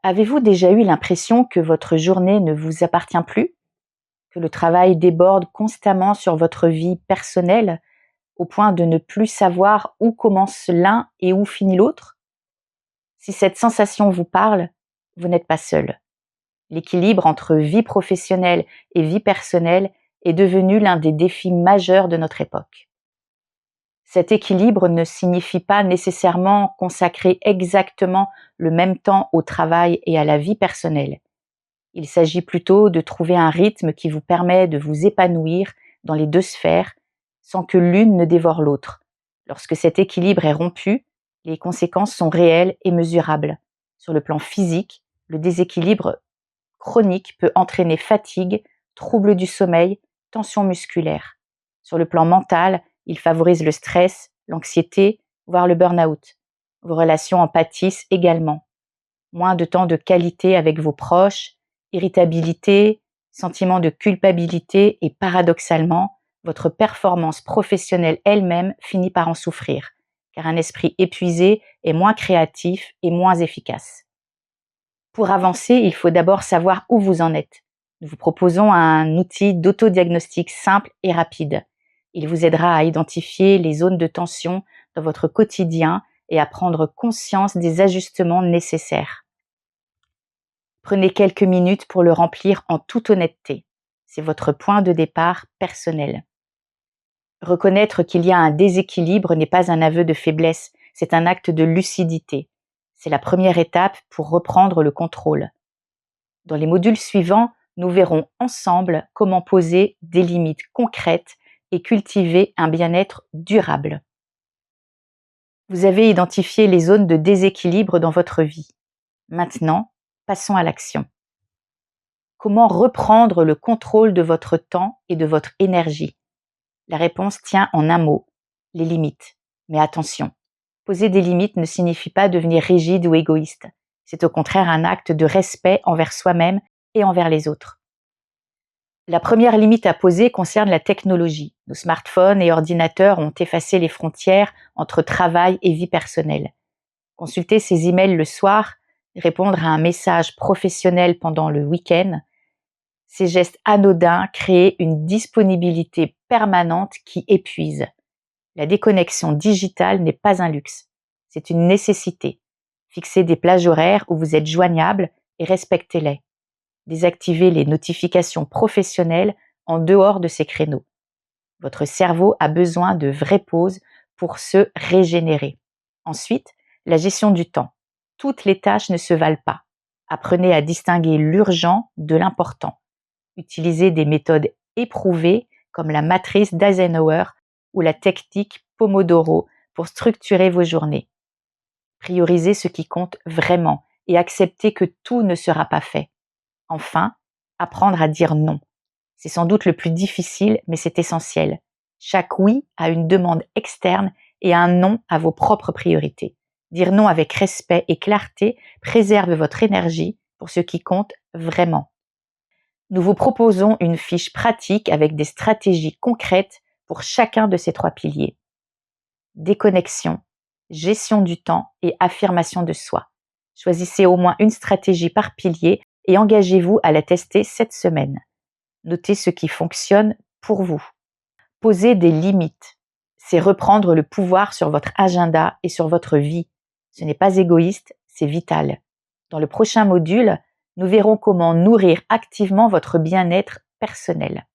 Avez-vous déjà eu l'impression que votre journée ne vous appartient plus? Que le travail déborde constamment sur votre vie personnelle, au point de ne plus savoir où commence l'un et où finit l'autre? Si cette sensation vous parle, vous n'êtes pas seul. L'équilibre entre vie professionnelle et vie personnelle est devenu l'un des défis majeurs de notre époque. Cet équilibre ne signifie pas nécessairement consacrer exactement le même temps au travail et à la vie personnelle. Il s'agit plutôt de trouver un rythme qui vous permet de vous épanouir dans les deux sphères sans que l'une ne dévore l'autre. Lorsque cet équilibre est rompu, les conséquences sont réelles et mesurables. Sur le plan physique, le déséquilibre chronique peut entraîner fatigue, troubles du sommeil, tension musculaire. Sur le plan mental, il favorise le stress, l'anxiété, voire le burn-out. Vos relations en pâtissent également. Moins de temps de qualité avec vos proches, irritabilité, sentiment de culpabilité et paradoxalement, votre performance professionnelle elle-même finit par en souffrir, car un esprit épuisé est moins créatif et moins efficace. Pour avancer, il faut d'abord savoir où vous en êtes. Nous vous proposons un outil d'autodiagnostic simple et rapide. Il vous aidera à identifier les zones de tension dans votre quotidien et à prendre conscience des ajustements nécessaires. Prenez quelques minutes pour le remplir en toute honnêteté. C'est votre point de départ personnel. Reconnaître qu'il y a un déséquilibre n'est pas un aveu de faiblesse, c'est un acte de lucidité. C'est la première étape pour reprendre le contrôle. Dans les modules suivants, nous verrons ensemble comment poser des limites concrètes et cultiver un bien-être durable. Vous avez identifié les zones de déséquilibre dans votre vie. Maintenant, passons à l'action. Comment reprendre le contrôle de votre temps et de votre énergie? La réponse tient en un mot, les limites. Mais attention, poser des limites ne signifie pas devenir rigide ou égoïste. C'est au contraire un acte de respect envers soi-même et envers les autres. La première limite à poser concerne la technologie. Nos smartphones et ordinateurs ont effacé les frontières entre travail et vie personnelle. Consulter ses emails le soir, répondre à un message professionnel pendant le week-end, ces gestes anodins créent une disponibilité permanente qui épuise. La déconnexion digitale n'est pas un luxe, c'est une nécessité. Fixez des plages horaires où vous êtes joignable et respectez-les. Désactivez les notifications professionnelles en dehors de ces créneaux. Votre cerveau a besoin de vraies pauses pour se régénérer. Ensuite, la gestion du temps. Toutes les tâches ne se valent pas. Apprenez à distinguer l'urgent de l'important. Utilisez des méthodes éprouvées comme la matrice d'Eisenhower ou la technique Pomodoro pour structurer vos journées. Priorisez ce qui compte vraiment et acceptez que tout ne sera pas fait. Enfin, apprendre à dire non. C'est sans doute le plus difficile, mais c'est essentiel. Chaque oui a une demande externe et un non à vos propres priorités. Dire non avec respect et clarté préserve votre énergie pour ce qui compte vraiment. Nous vous proposons une fiche pratique avec des stratégies concrètes pour chacun de ces trois piliers. Déconnexion, gestion du temps et affirmation de soi. Choisissez au moins une stratégie par pilier et engagez-vous à la tester cette semaine. Notez ce qui fonctionne pour vous. Posez des limites. C'est reprendre le pouvoir sur votre agenda et sur votre vie. Ce n'est pas égoïste, c'est vital. Dans le prochain module, nous verrons comment nourrir activement votre bien-être personnel.